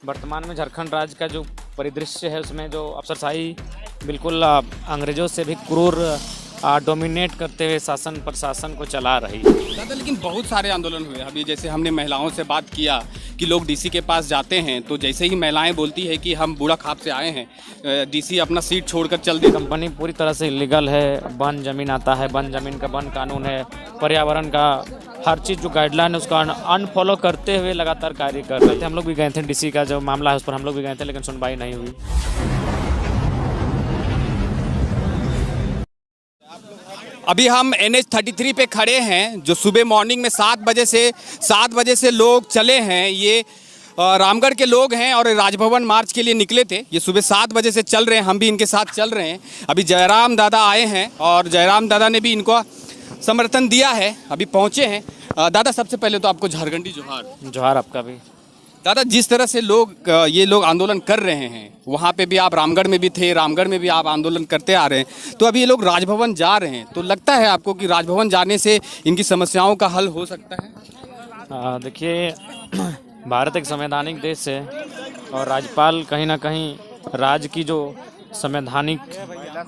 वर्तमान में झारखंड राज्य का जो परिदृश्य है उसमें जो अफसरशाही बिल्कुल अंग्रेजों से भी क्रूर डोमिनेट करते हुए शासन प्रशासन को चला रही है। दादा लेकिन बहुत सारे आंदोलन हुए अभी, जैसे हमने महिलाओं से बात किया कि लोग डीसी के पास जाते हैं तो जैसे ही महिलाएं बोलती है कि हम बूढ़ा खाप से आए हैं, डीसी अपना सीट छोड़कर चल दी। कंपनी पूरी तरह से इलीगल है, वन जमीन आता है, वन जमीन का वन कानून है, पर्यावरण का हर चीज़ जो गाइडलाइन है उसका अनफॉलो करते हुए लगातार कार्य कर रहे थे। हम लोग भी गए थे, डीसी का जो मामला है उस पर हम लोग भी गए थे, लेकिन सुनवाई नहीं हुई। अभी हम NH-33 पे खड़े हैं, जो सुबह मॉर्निंग में 7 बजे से लोग चले हैं। ये रामगढ़ के लोग हैं और राजभवन मार्च के लिए निकले थे। ये सुबह 7 बजे से चल रहे हैं, हम भी इनके साथ चल रहे हैं। अभी जयराम दादा आए हैं और जयराम दादा ने भी इनको समर्थन दिया है, अभी पहुंचे हैं। दादा सबसे पहले तो आपको झारखंडी जोहार। जोहार आपका भी। दादा जिस तरह से ये लोग आंदोलन कर रहे हैं, वहाँ पे भी आप रामगढ़ में भी थे, रामगढ़ में भी आप आंदोलन करते आ रहे हैं, तो अभी ये लोग राजभवन जा रहे हैं, तो लगता है आपको कि राजभवन जाने से इनकी समस्याओं का हल हो सकता है? देखिए, भारत एक संवैधानिक देश है और राज्यपाल कहीं ना कहीं राज्य की जो संवैधानिक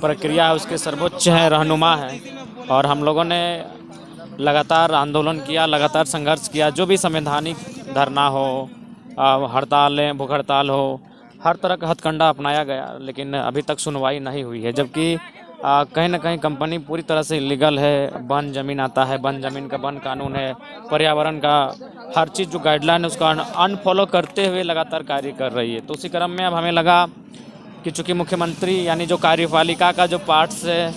प्रक्रिया है उसके सर्वोच्च है, रहनुमा है। और हम लोगों ने लगातार आंदोलन किया, लगातार संघर्ष किया। जो भी संवैधानिक धरना हो, हड़तालें, भूख हड़ताल हो, हर तरह का हथकंडा अपनाया गया, लेकिन अभी तक सुनवाई नहीं हुई है। जबकि कहीं ना कहीं कंपनी पूरी तरह से इलीगल है, वन जमीन आता है, वन जमीन का वन कानून है, पर्यावरण का हर चीज़ जो गाइडलाइन है उसका अनफॉलो करते हुए लगातार कार्य कर रही है। तो उसी क्रम में अब हमें लगा कि चूँकि मुख्यमंत्री यानी जो कार्यपालिका का जो पार्ट्स है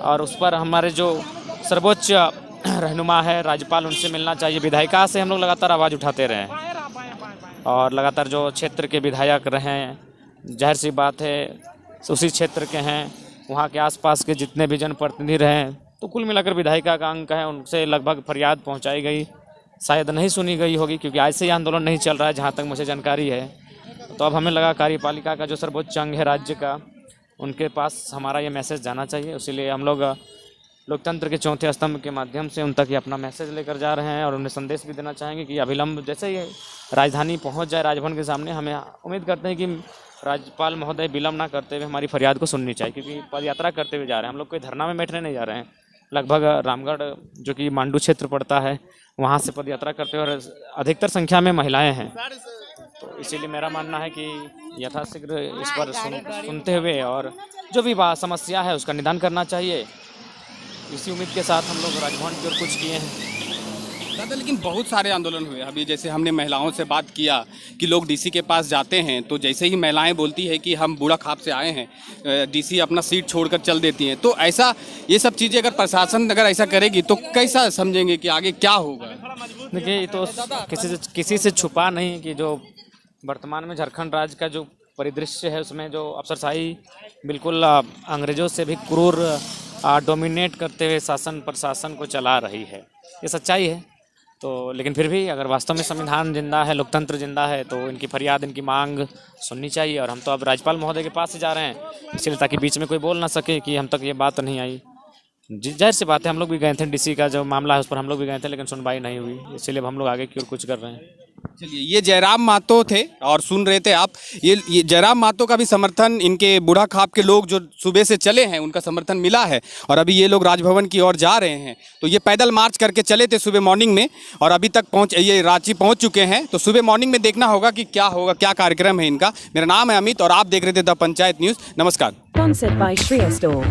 और उस पर हमारे जो सर्वोच्च रहनुमा है राज्यपाल, उनसे मिलना चाहिए। विधायिका से हम लोग लगातार आवाज़ उठाते रहे और लगातार जो क्षेत्र के विधायक रहे हैं, जाहिर सी बात है उसी क्षेत्र के हैं, वहाँ के आसपास के जितने भी जनप्रतिनिधि रहे, तो कुल मिलाकर विधायिका का अंक है, उनसे लगभग फरियाद पहुँचाई गई, शायद नहीं सुनी गई होगी क्योंकि आज से ही आंदोलन नहीं चल रहा है जहाँ तक मुझे जानकारी है। तो अब हमें लगा कार्यपालिका का जो सर्वोच्च अंग है राज्य का, उनके पास हमारा ये मैसेज जाना चाहिए। इसीलिए हम लोग लोकतंत्र के चौथे स्तंभ के माध्यम से उन तक ये अपना मैसेज लेकर जा रहे हैं और उन्हें संदेश भी देना चाहेंगे कि अविलंब जैसे ही राजधानी पहुंच जाए राजभवन के सामने, हमें उम्मीद करते हैं कि राज्यपाल महोदय विलंब ना करते हुए हमारी फरियाद को सुननी चाहिए, क्योंकि पदयात्रा करते हुए जा रहे हैं। हम लोग कोई धरना में बैठने नहीं जा रहे हैं। लगभग रामगढ़ जो कि मांडू क्षेत्र पड़ता है, वहाँ से पदयात्रा करते हुए और अधिकतर संख्या में महिलाएँ हैं। तो इसीलिए मेरा मानना है कि यथाशीघ्र इस पर सुनते हुए और जो भी समस्या है उसका निदान करना चाहिए। इसी उम्मीद के साथ हम लोग राजभवन की ओर कुछ किए हैं। दादा लेकिन बहुत सारे आंदोलन हुए अभी, जैसे हमने महिलाओं से बात किया कि लोग डीसी के पास जाते हैं तो जैसे ही महिलाएं बोलती है कि हम बूढ़ा खाप से आए हैं, डीसी अपना सीट छोड़कर चल देती हैं। तो ऐसा ये सब चीज़ें अगर प्रशासन अगर ऐसा करेगी तो कैसा समझेंगे कि आगे क्या होगा? देखिए, ये तो किसी से छुपा नहीं कि जो वर्तमान में झारखंड राज्य का जो परिदृश्य है उसमें जो अफसरशाही बिल्कुल अंग्रेजों से भी क्रूर डोमिनेट करते हुए शासन प्रशासन को चला रही है। ये सच्चाई है। तो लेकिन फिर भी अगर वास्तव में संविधान जिंदा है, लोकतंत्र जिंदा है, तो इनकी फरियाद, इनकी मांग सुननी चाहिए। और हम तो अब राज्यपाल महोदय के पास ही जा रहे हैं, इसलिए ताकि बीच में कोई बोल ना सके कि हम तक ये बात नहीं आई। जाहिर सी बात है, हम लोग भी गए थे, डीसी का जो मामला है उस पर हम लोग भी गए थे, लेकिन सुनवाई नहीं हुई। इसलिए अब हम लोग आगे की ओर कुछ कर रहे हैं। चलिए, ये जयराम महतो थे और सुन रहे थे आप, ये जयराम महतो का भी समर्थन इनके बूढ़ा खाप के लोग जो सुबह से चले हैं उनका समर्थन मिला है और अभी ये लोग राजभवन की ओर जा रहे हैं। तो ये पैदल मार्च करके चले थे सुबह मॉर्निंग में और अभी तक ये रांची पहुंच चुके हैं। तो सुबह मॉर्निंग में देखना होगा कि क्या होगा, क्या कार्यक्रम है इनका। मेरा नाम है अमित और आप देख रहे थे द पंचायत न्यूज़। नमस्कार। Sponsored by Shreya Store.